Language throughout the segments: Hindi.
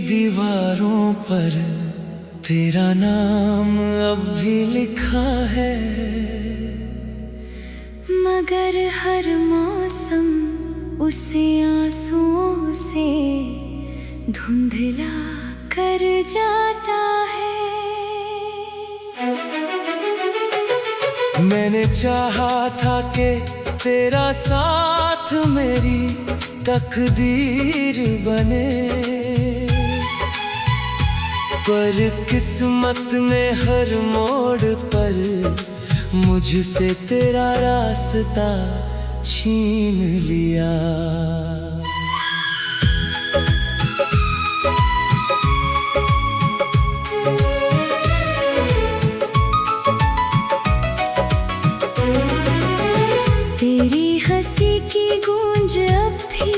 दीवारों पर तेरा नाम अब भी लिखा है, मगर हर मौसम उसे आंसुओं से धुंधला कर जाता है। मैंने चाहा था कि तेरा साथ मेरी तकदीर बने, पर किस्मत ने हर मोड़ पर मुझसे तेरा रास्ता छीन लिया। तेरी हंसी की गूंज अब भी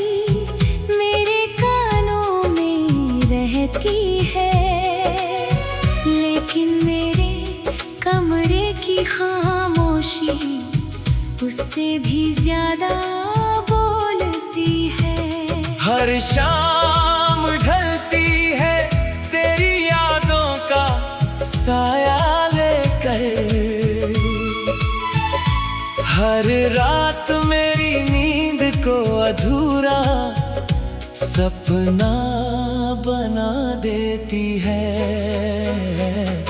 मेरे कानों में रहती है, लेकिन मेरे कमरे की खामोशी उससे भी ज्यादा बोलती है। हर शाम ढलती है तेरी यादों का साया लेकर, हर रात मेरी नींद को अधूरा सपना बना देती है।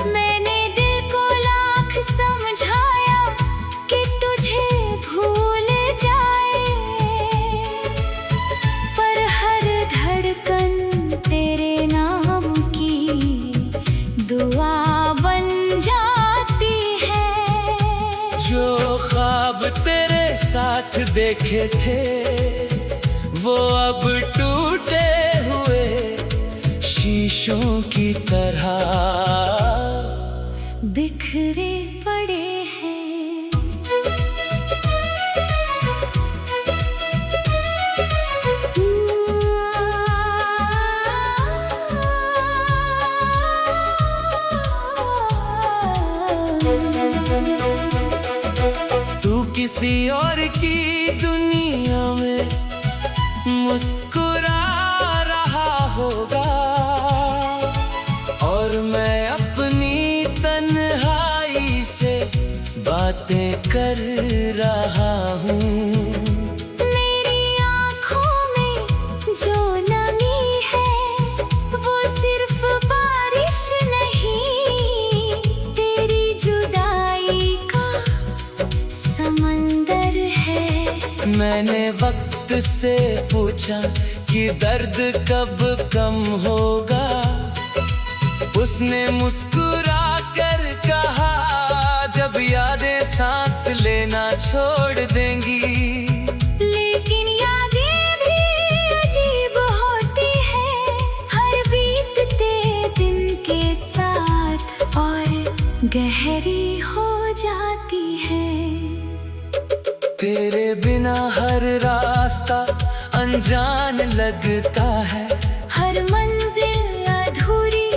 मैंने दिल को लाख समझाया कि तुझे भूल जाए, पर हर धड़कन तेरे नाम की दुआ बन जाती है। जो ख्वाब तेरे साथ देखे थे वो अब टूटे हुए शीशों की तरह बिखरे पड़े हैं। तू किसी और की दुनिया में मुस्कुरा रहा होगा, और मैं अपनी तन्हाई से बातें कर रहा हूँ। मेरी आँखों में जो नमी है वो सिर्फ बारिश नहीं, तेरी जुदाई का समंदर है। मैंने वक्त से पूछा कि दर्द कब कम होगा, उसने मुस्कुरा कर कहा जब यादें सांस लेना छोड़ देंगी। लेकिन यादें भी अजीब होती है, हर बीतते दिन के साथ और गहरी हो जाती है। तेरे बिना हर रास्ता अनजान लगता है, हर मंजिल अधूरी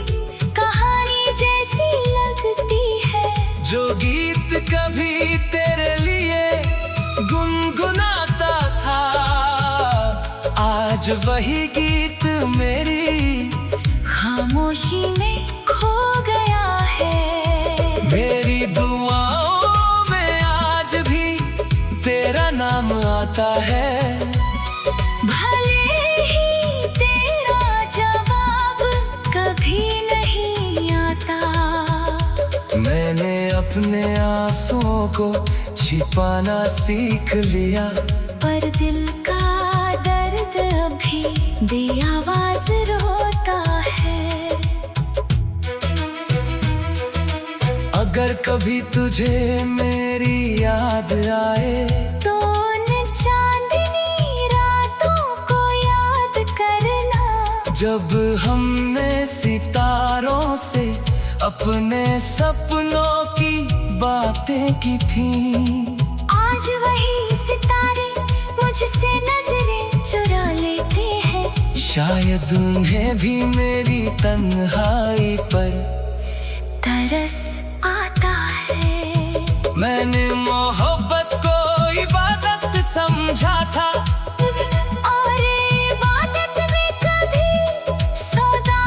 कहानी जैसी लगती है। जो गीत कभी तेरे लिए गुनगुनाता था आज वही गीत मेरी खामोशी में खो गया है। मेरी दुआओं में आज भी तेरा नाम आता है, भले ही तेरा जवाब कभी नहीं आता। मैंने अपने आंसुओं को छिपाना सीख लिया, पर दिल का दर्द अभी बेआवाज रोता है। अगर कभी तुझे मेरी याद आए तो उन चांदनी रातों को याद करना, जब हमने सितारों से अपने सपनों की बातें की थी। आज वही सितारे मुझसे नजरें चुरा लेते हैं, शायद उन्हें भी मेरी तन्हाई पर तरस आता है। मैंने मोहब्बत को इबादत समझा था, और इबादत में कभी सौदा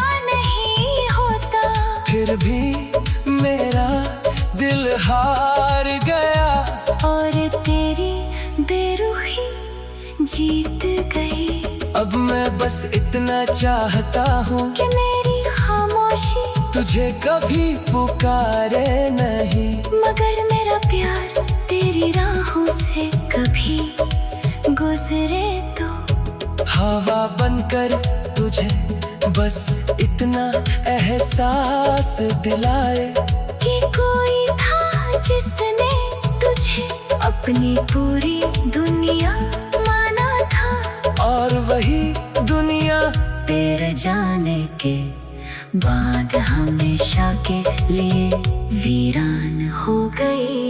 हार गया और तेरी बेरुखी जीत गई। अब मैं बस इतना चाहता हूँ कि मेरी खामोशी तुझे कभी पुकारे नहीं। मगर मेरा प्यार तेरी राहों से कभी गुजरे तो हवा बनकर तुझे बस इतना एहसास दिलाए कि कोई था जिसने तुझे अपनी पूरी दुनिया माना था। और वही दुनिया तेरे जाने के बाद हमेशा के लिए वीरान हो गई।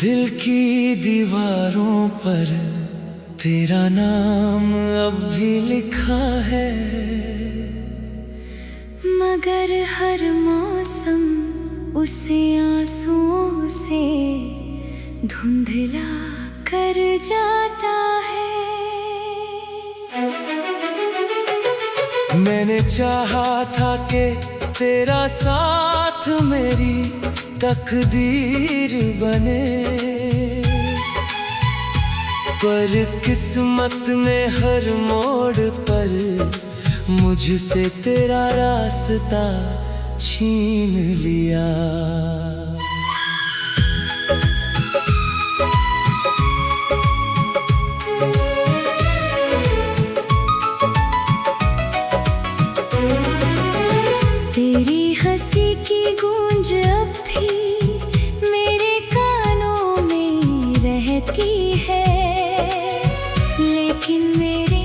दिल की दीवारों पर तेरा नाम अब भी लिखा है, मगर हर मौसम उसे आंसुओं से धुंधला कर जाता है। मैंने चाहा था कि तेरा साथ मेरी तकदीर बने, पर किस्मत ने हर मोड़ पर मुझसे तेरा रास्ता छीन लिया। तेरी हंसी की गूंज अब भी मेरे कानों में रहती है, लेकिन मेरे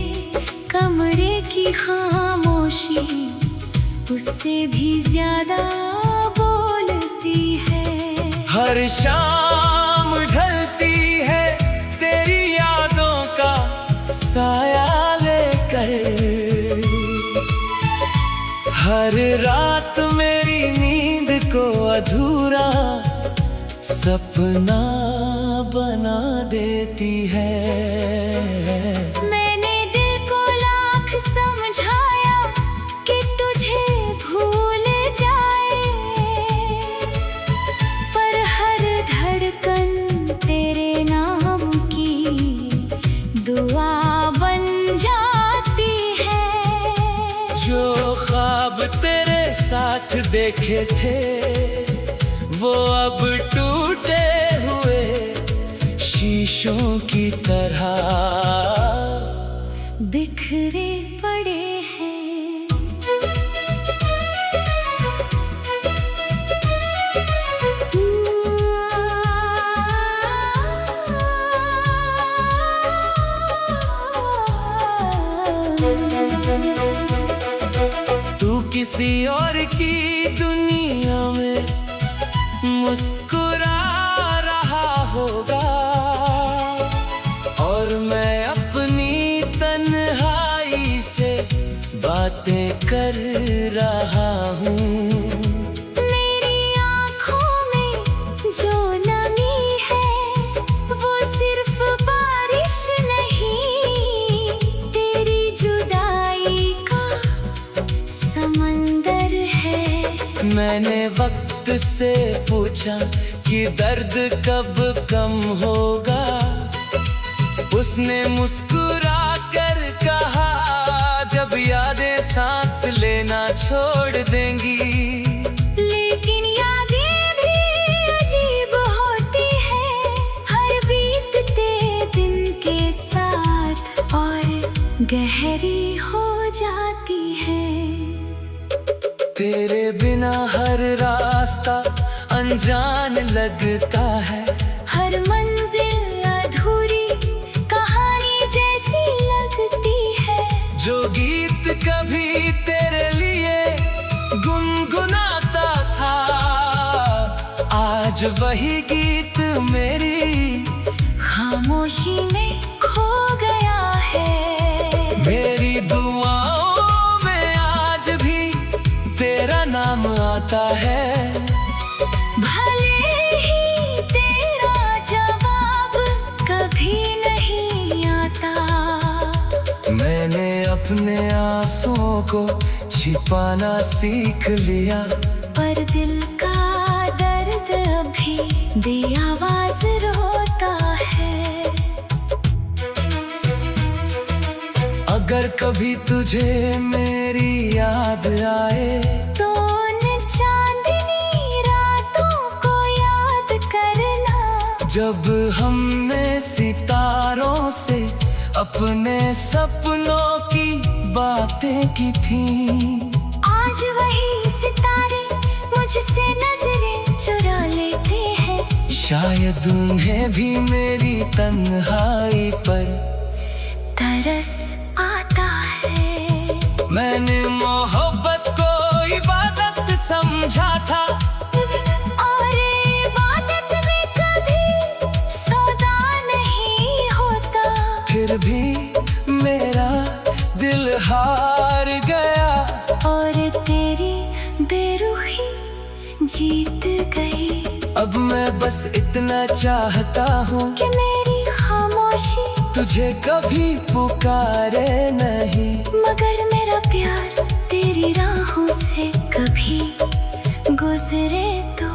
कमरे की खामोशी उससे भी ज्यादा बोलती है। हर शाम ढलती है तेरी यादों का साया लेकर, हर रात मेरी नींद को अधूरा सपना बना देती है। मैंने दिल को लाख समझाया कि तुझे भूल जाए, पर हर धड़कन तेरे नाम की दुआ बन जाती है। जो ख्वाब तेरे साथ देखे थे वो अब टूटे हुए शीशों की तरह बिखरे पड़े हैं। तू किसी और की दुनिया में मुस्कुरा रहा होगा और मैं अपनी तन्हाई से बातें कर रहा हूँ। मेरी आँखों में जो नमी है वो सिर्फ बारिश नहीं, तेरी जुदाई का समंदर है। मैंने वक्त से पूछा कि दर्द कब कम होगा, उसने मुस्कुरा कर कहा जब यादें सांस लेना छोड़ देंगी। लेकिन यादें भी अजीब होती है, हर बीतते दिन के साथ और गहरी हो जाती है। तेरे बिना हर रास्ता अनजान लगता है, हर मंजिल अधूरी कहानी जैसी लगती है। जो गीत कभी तेरे लिए गुनगुनाता था आज वही गीत मेरी खामोश खामोशी में खो गया है। मेरी दुआओं में आज भी तेरा नाम आता है। भले ही तेरा जवाब कभी नहीं आता। मैंने अपने आंसुओं को छिपाना सीख लिया, पर दिल का दर्द अभी बेआवाज रोता है। अगर कभी तुझे मेरी याद आए तो उन चांदनी रातों को याद करना, जब हमने सितारों से अपने सपनों की बातें की थी। आज वही सितारे मुझसे नजरें चुरा लेते हैं। शायद उन्हें भी मेरी तन्हाई पर तरस आता है। मैंने मोहब्बत को इबादत समझा था, और इबादत में कभी सौदा नहीं होता। फिर भी मेरा दिल हार गया, और तेरी बेरुखी जीत गई। अब मैं बस इतना चाहता हूँ कि मेरी खामोशी तुझे कभी पुकारे नहीं। मगर मेरा प्यार तेरी राहों से कभी गुजरे तो।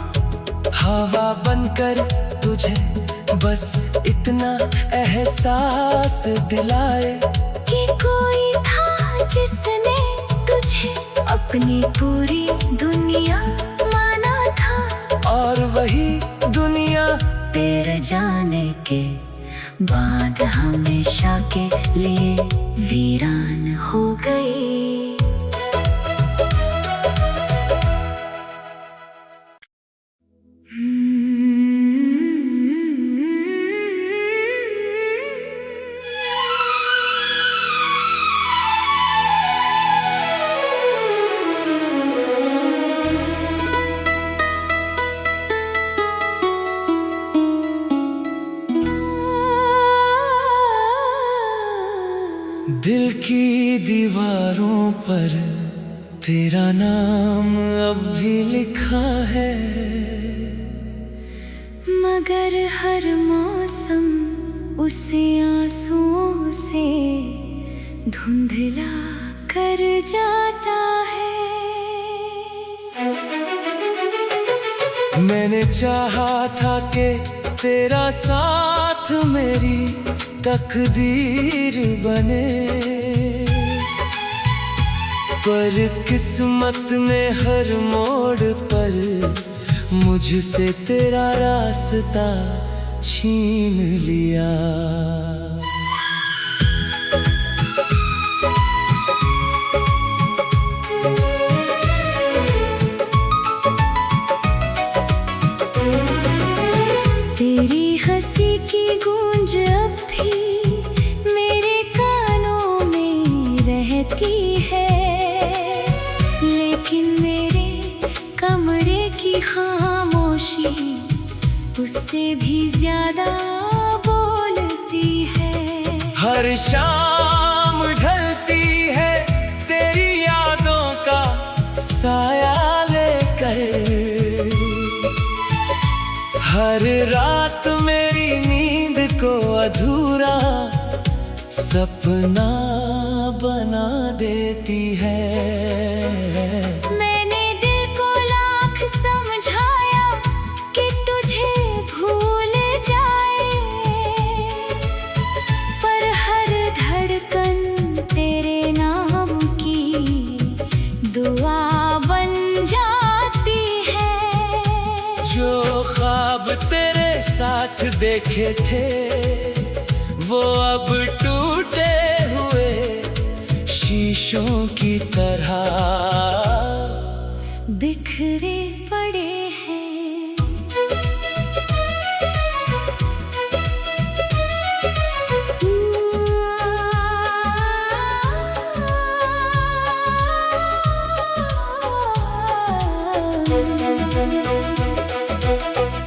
हवा बनकर तुझे बस इतना एहसास दिलाए कि कोई था जिसने तुझे अपनी पूरी दुनिया माना था। और वही दुनिया तेरे जाने के बाद हमेशा के लिए वीरान हो गई। दिल की दीवारों पर तेरा नाम अब भी लिखा है, मगर हर मौसम उसे आंसुओं से धुंधला कर जाता है। मैंने चाहा था कि तेरा साथ मेरी तकदीर बने, पर किस्मत ने हर मोड़ पर मुझसे तेरा रास्ता छीन लिया। तेरी हंसी की गूंज अब भी मेरे कानों में रहती है, लेकिन मेरे कमरे की खामोशी उससे भी ज्यादा बोलती है। हर शाम ढलती है तेरी यादों का साया लेकर, हर रात मेरी नींद को अधूरा सपना बना देती है। मैंने दिल को लाख समझाया कि तुझे भूल जाए, पर हर धड़कन तेरे नाम की दुआ बन जाती है। जो ख्वाब तेरे साथ देखे थे वो अब टूटे हुए शीशों की तरह बिखरे पड़े हैं।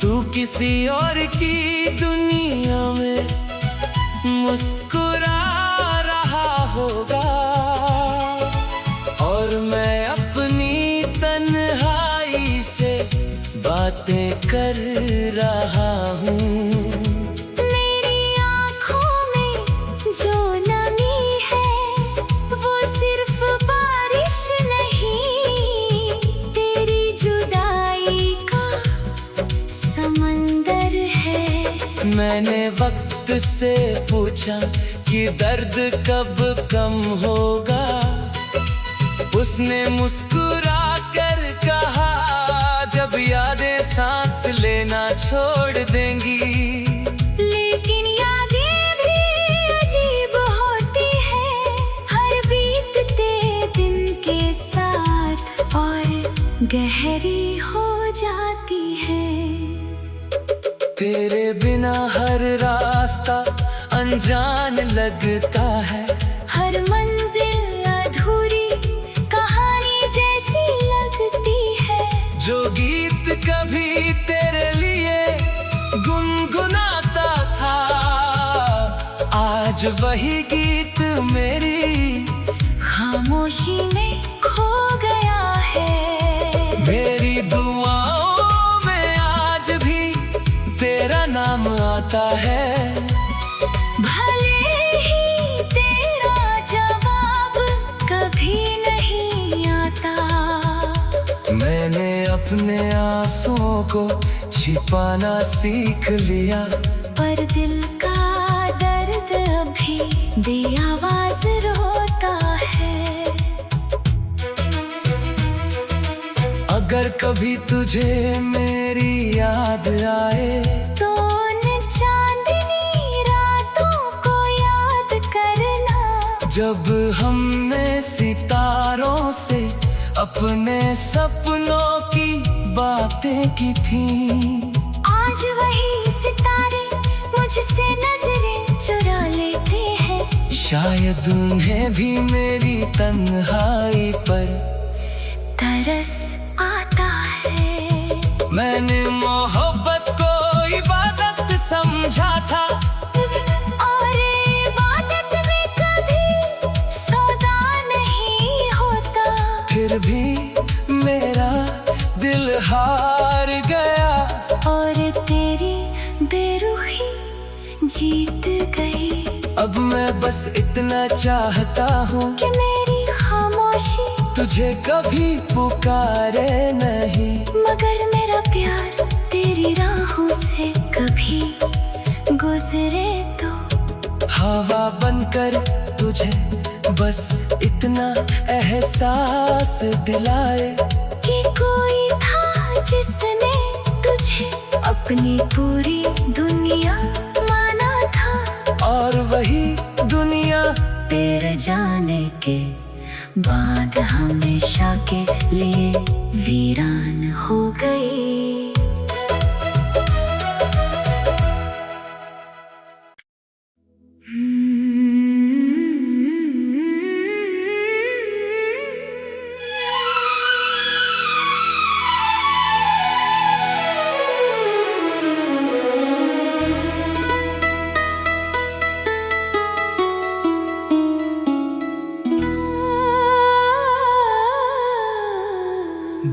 तू किसी और की दुनिया में मुस्कुरा रहा होगा और मैं अपनी तन्हाई से बातें कर रहा हूँ। मेरी आँखों में जो नमी है वो सिर्फ बारिश नहीं, तेरी जुदाई का समंदर है। मैंने वक्त से पूछा कि दर्द कब कम होगा, उसने मुस्कुरा कर कहा जब यादें सांस लेना छोड़ देंगी। लेकिन यादें भी अजीब होती है, हर बीतते दिन के साथ और गहरी हो जाती है। तेरे बिना हर रास्ता अनजान लगता है, हर मंजिल अधूरी कहानी जैसी लगती है। जो गीत कभी तेरे लिए गुनगुनाता था, आज वही गीत मेरी खामोशी में खो गया है। मेरी दुआओं में आज भी तेरा नाम आता है, भले ही तेरा जवाब कभी नहीं आता। मैंने अपने आंसुओं को छिपाना सीख लिया, पर दिल का दर्द अभी बेआवाज रोता है। अगर कभी तुझे मेरी याद आए तो उन चांदनी रातों को याद करना, जब हमने सितारों से अपने सपनों की बातें की थी। आज वही सितारे मुझसे नजरें चुरा लेते हैं, शायद उन्हें भी मेरी तन्हाई पर तरस आता है। मैंने मोहब्बत को इबादत समझा था, और इबादत में कभी सौदा नहीं होता। फिर भी मेरा दिल हार गया और तेरी बेरुखी जीत गई। अब मैं बस इतना चाहता हूँ कि मेरी खामोशी तुझे कभी पुकारे नहीं, मगर मेरा प्यार तेरी राहों से कभी गुजरे तो। हवा बनकर तुझे बस इतना एहसास दिलाए कि कोई था जिसने तुझे अपनी पूरी दुनिया माना था, और वही दुनिया तेरे जाने के बाद हमेशा के लिए वीरान हो गई।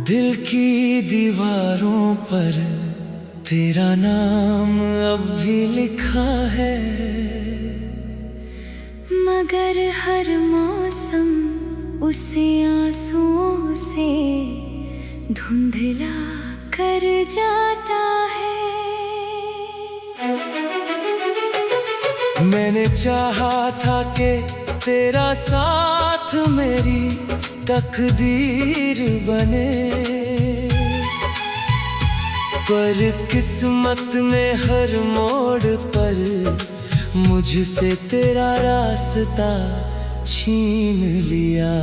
दिल की दीवारों पर तेरा नाम अब भी लिखा है, मगर हर मौसम उसे आंसुओं से धुंधला कर जाता है। मैंने चाहा था कि तेरा साथ मेरी तकदीर बने, पर किस्मत ने हर मोड़ पर मुझसे तेरा रास्ता छीन लिया।